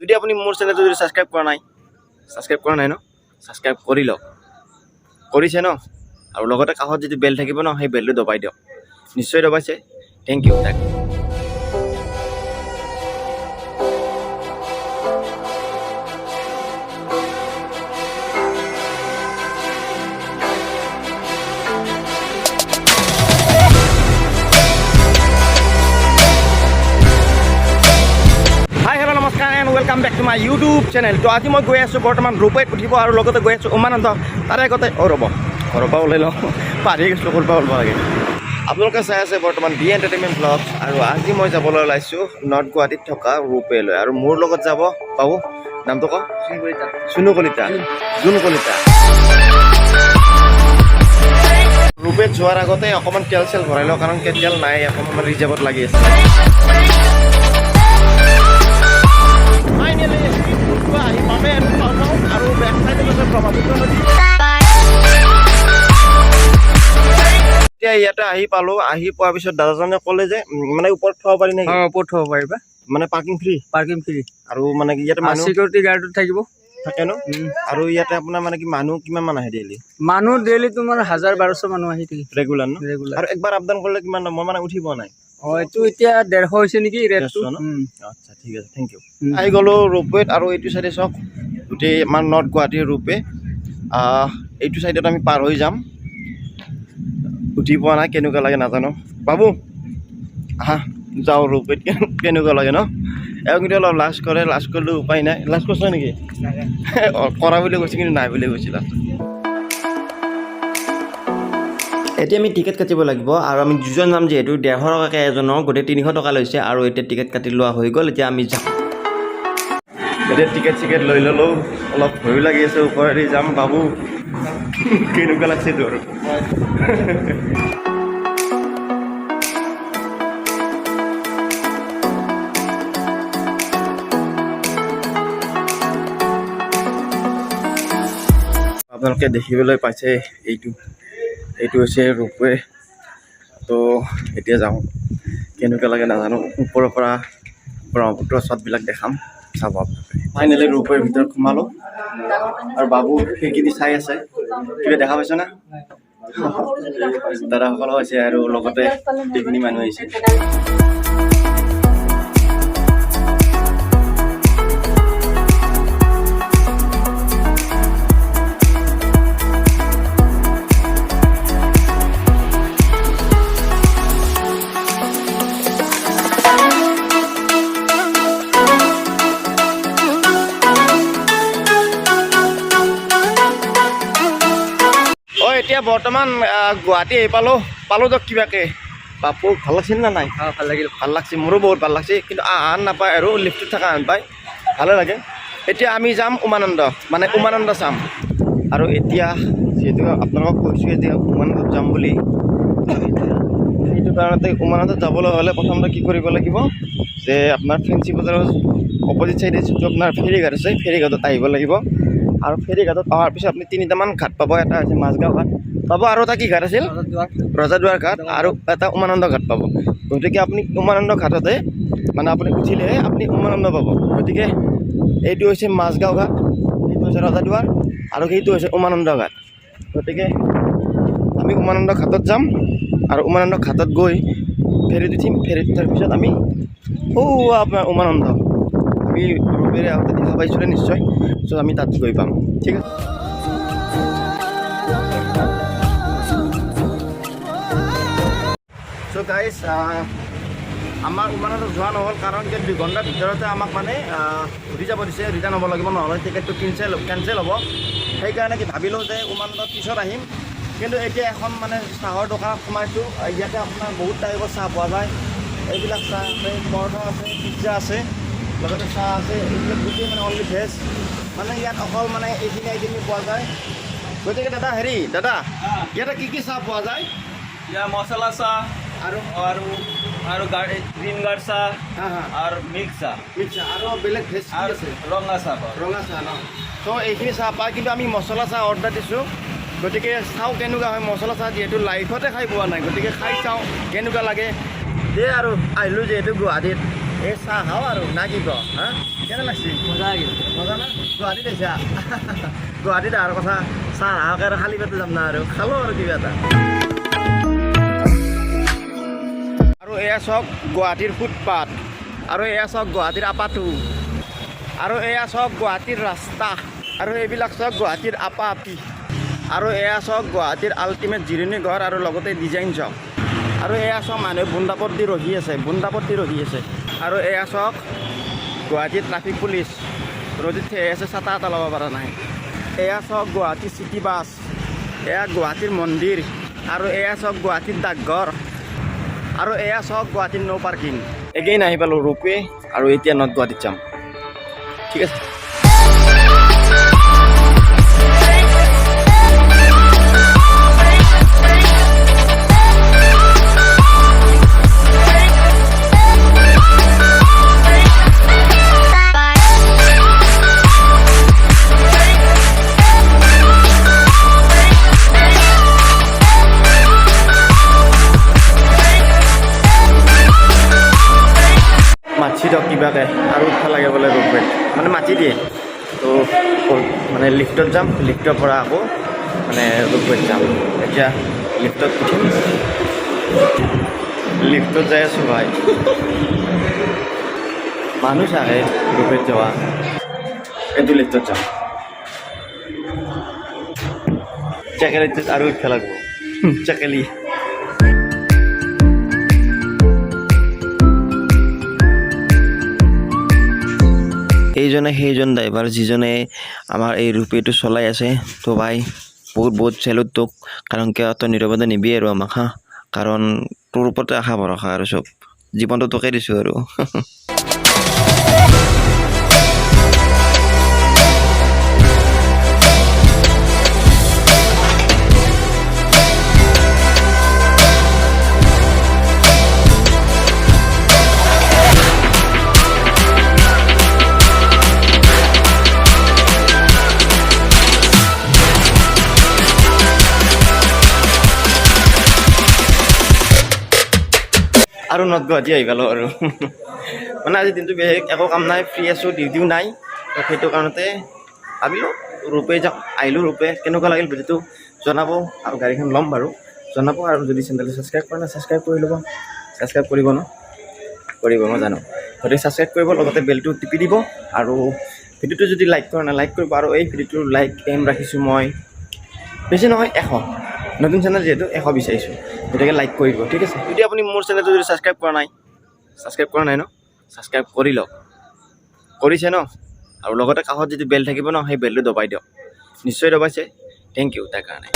যদি আপুনি মোৰ চেনেলটো যদি ছাবস্ক্ৰাইব কৰা নাই ন ছাবস্ক্ৰাইব কৰি লওক কৰিছে ন আৰু লগতে কাষত যদি বেল থাকিব ন সেই বেলটো দবাই দিয়ক নিশ্চয় দবাইছে thank you welcome back to my YouTube channel. तो आज मैं गई आसो बर्तमान रोपवेत उठिब और लगते गई आसो उमानंद तारे आगते रब घरपा ओলাই लওঁ पाहरि गलो करपा ओलब लागे आपलोके चाই আছে बर्तमान बी एंटरटेनमेंट ब्लग्स और आज मैं যাবলৈ ওলাইছো नर्थ गुवाहाटीत থকা रोपवेলৈ और मोर লগত যাব बाबू नामটো क सुनु कलिता जुन कलिता रोपवेत যোৱাৰ আগতে অকমান তেল চেল ভৰাই লওঁ কাৰণ তেল নাই অকমান ৰিজাৰ্ভত লাগি আছে আৰু বেক সাইডে আছে ব্ৰহ্মপুত্ৰ নদী এতিয়া ইয়াতে আহি পালো আহি পোৱাৰ পিছত দাদাজনে ক'লে যে মানে ওপৰত থব পাৰি নেকি ওপৰত থব পাৰিবা মানে পাৰ্কিং ফ্ৰী আৰু মানে ইয়াতে মানুহ সিকিউৰিটি গাৰ্ড থাকিব থাকে ন আৰু ইয়াতে আপোনাৰ মানে কি মানুহ কিমান মান আহে ডেইলি মানুহ ডেইলি তোমাৰ 1000-1200 মানুহ আহি থাকে ৰেগুলাৰ ন আৰু একবাৰ আপডাউন কৰিলে কিমান মই মানে উঠিব নাই হয়তো এতিয়া 150 হৈছে নেকি ৰেটটো আচ্ছা ঠিক আছে থ্যাংক ইউ আহি গলো रोपवेत আৰু এইটো সাইডে সক গোটেই মান নৰ্থ গুৱাহাটী रोपवे এইটো সাইডত আমি পাৰ হৈ যাম উঠি পোৱা নাই কেনেকুৱা লাগে নাজানো বাবু আহা যাও रोपवेत কেনেকুৱা লাগে ন এও কিন্তু অলপ লাজ কৰিলে উপায় নাই লাজ কৰিছ নেকি কৰা বুলি কৈছে কিন্তু নাই বুলি কৈছিল এতিয়া আমি টিকেট কাটিব লাগিব আৰু আমি দুজন যাম যেহেতু 150 টকাকৈ এজনৰ গোটেই 300 টকা লৈছে আৰু এতিয়া টিকেট কাটি লোৱা হৈ গ'ল এতিয়া আমি যাম এতিয়া টিকেট লৈ ল'লো অলপ ভয় লাগি আছে ওপৰেদি যাম বাবু কেনেকুৱা লাগছে তোৰ আপোনালোকে দেখিবলৈ পাইছে এইটো হৈছে रोपवे তো এতিয়া যাওঁ কেনেকুৱা লাগে নাজানো ওপৰৰ পৰা ব্ৰহ্মপুত্ৰৰ চাদবিলাক দেখাম চাব ফাইনেলি रोपवेৰ ভিতৰত সোমালো আৰু বাবু সেইখিনি চাই আছে কিবা দেখা পাইছ না দাদাসকল হৈছে আৰু লগতে এইখিনি মানুহ আহিছে এতিয়া বৰ্তমান গুৱাহাটী আহি পালো তো কিবাকে বাপু ভাল লাগছিল না নাই ভাল লাগছে মোৰো বহুত ভাল লাগছে কিন্তু আন নাপায় আৰু লিফ্টত থকা আন পায় ভালে লাগে এতিয়া আমি যাম উমানন্দ চাম আৰু এতিয়া যিহেতু আপোনালোকক কৈছোঁ এতিয়া উমানন্দত যাম বুলি সেইটো কাৰণতে উমানন্দত যাবলৈ হ'লে প্ৰথমতে কি কৰিব লাগিব যে আপোনাৰ ফেঞ্চি বজাৰৰ অপজিট চাইডে যিটো আপোনাৰ ফেৰীঘাট আছে ফেৰীঘাটত আহিব লাগিব আৰু ফেৰীঘাটত অহাৰ পিছত আপুনি 3টামান ঘাট পাব এটা আছে মাজগাঁও ঘাট পাব আৰু এটা কি ঘাট আছিল ৰজাদুৱাৰ ঘাট আৰু এটা উমানন্দ ঘাট পাব গতিকে আপুনি উমানন্দ ঘাটতে মানে আপুনি উঠিলেহে আপুনি উমানন্দ পাব গতিকে এইটো হৈছে মাজগাঁও ঘাট এইটো হৈছে ৰজাদুৱাৰ আৰু সেইটো হৈছে উমানন্দ ঘাট গতিকে আমি উমানন্দ ঘাটত যাম আৰু উমানন্দ ঘাটত গৈ ফেৰীত উঠিম ফেৰীত উঠাৰ পিছত আমি আপোনাৰ উমানন্দ আমি रोपवेৰে আগতে দেখা পাইছিলোঁ নিশ্চয় চ' আমি তাত গৈ পাম ঠিক আছে চ' গাইজ আমাৰ উমানন্দ যোৱা নহ'ল কাৰণ যে 2 ঘণ্টাৰ ভিতৰতে আমাক মানে ঘূৰি যাব দিছে ৰিটাৰ্ণ হ'ব লাগিব নহ'লে টিকেটটো কেঞ্চেল হ'ব সেইকাৰণে কি ভাবিলোঁ যে উমানন্দত পিছত আহিম কিন্তু এতিয়া এখন মানে চাহৰ দোকানত সোমাইছোঁ ইয়াতে আপোনাৰ বহুত টাইপৰ চাহ পোৱা যায় এইবিলাক চাহ আছে পৰঠা আছে পিজ্জা আছে লগতে চাহ আছে এইবিলাক গোটেই মানে অনলি ভেজ মানে ইয়াত অকল মানে এইখিনি পোৱা যায় গতিকে দাদা ইয়াতে কি চাহ পোৱা যায় ইয়া মছলা চাহ আৰু গ্ৰীণ গাৰ্ড চাহ আৰু মিল্ক চাহ আৰু বেলেগ ভেজ আছে ৰঙা চাহ ন তো এইখিনি চাহ পায় কিন্তু আমি মছলা চাহ অৰ্ডাৰ দিছোঁ গতিকে চাওঁ কেনেকুৱা হয় মছলা চাহ যিহেতু লাইফতে খাই পোৱা নাই গতিকে খাই চাওঁ কেনেকুৱা লাগে দে আৰু আহিলোঁ যিহেতু গুৱাহাটীত এই চাহ খাওঁ আৰু না কি কওঁ হা কেনে লাগছি মজা না গুৱাহাটীত আহিছা গুৱাহাটীত অহাৰ কথা চাহ নাখাওঁকে আৰু খালী পেটে যাম না আৰু খালোঁ আৰু কিবা এটা আৰু এয়া চাওক গুৱাহাটীৰ ফুটপাথ আৰু এয়া চাওক গুৱাহাটীৰ আপাটো আৰু এয়া চাওক গুৱাহাটীৰ ৰাস্তা আৰু এইবিলাক চাওক গুৱাহাটীৰ আপা আপি আৰু এয়া চাওক গুৱাহাটীৰ আল্টিমেট জিৰণি ঘৰ আৰু লগতে ডিজাইন চাওক আৰু এয়া চাওক মানুহে বুন্দাপট্টি ৰখি আছে আৰু এয়া চাওক গুৱাহাটীৰ ট্ৰাফিক পুলিচ ৰ'দত থিয় আছে ছাতা এটা ল'ব পৰা নাই এয়া চাওক গুৱাহাটীৰ চিটি বাছ এয়া গুৱাহাটীৰ মন্দিৰ আৰু এয়া চাওক গুৱাহাটীৰ ডাকঘৰ আৰু এয়া চাওক গুৱাহাটীৰ ন' পাৰ্কিং এগেইন আহি পালোঁ ৰোপৱে আৰু এতিয়া নৰ্থ গুৱাহাটীত যাম ঠিক আছে মাছি দিয়ক কিবাকৈ আৰু উঠা লাগে বোলে ৰোপৱেত মানে মাতি দিয়ে তো মানে লিফ্টত যাম লিফ্টৰ পৰা আকৌ মানে ৰোপৱেত যাম এতিয়া লিফ্টত উঠিম লিফ্টত যাই আছোঁ ভাই মানুহ চাগে ৰোপৱেত যোৱা এইটো লিফ্টত যাম চেকেলিত আৰু উঠা লাগিব চেকেলি এইজনে সেইজন ড্ৰাইভাৰ যিজনে আমাৰ এই ৰোপৱেটো চলাই আছে তো ভাই বহুত চেলুট তোক কাৰণ কিয় তই নিৰৱতা নিবি আৰু আমাক হা কাৰণ তোৰ ওপৰতে আশা ভৰসা আৰু চব জীৱনটো তোকে দিছোঁ আৰু আৰু নৰ্থ গুৱাহাটী আহি পালোঁ আৰু মানে আজি দিনটো বিশেষ একো কাম নাই ফ্ৰী আছোঁ ডিউটিও নাই তো সেইটো কাৰণতে ভাবিলোঁ ৰোপৱে যাওঁ আহিলোঁ ৰোপৱে কেনেকুৱা লাগিল ভিডিঅ'টো জনাব আৰু গাড়ীখন ল'ম বাৰু জনাব আৰু যদি চেনেলটো ছাবস্ক্ৰাইব কৰা নাই ছাবস্ক্ৰাইব কৰি ল'ব ছাবস্ক্ৰাইব কৰিব ন কৰিব মই জানো গতিকে ছাবস্ক্ৰাইব কৰিব লগতে বেলটো টিপি দিব আৰু ভিডিঅ'টো যদি লাইক কৰা নাই লাইক কৰিব আৰু এই ভিডিঅ'টোৰ লাইক এম ৰাখিছোঁ মই বেছি নহয় 100 নতুন চেনেল যিহেতু 100 বিচাৰিছোঁ গতিকে লাইক কৰিব ঠিক আছে যদি আপুনি মোৰ চেনেলটো যদি ছাবস্ক্ৰাইব কৰা নাই ন ছাবস্ক্ৰাইব কৰি লওক কৰিছে ন আৰু লগতে কাষত যিটো বেল থাকিব ন সেই বেলটো দবাই দিয়ক নিশ্চয় দবাইছে থেংক ইউ তাৰ কাৰণে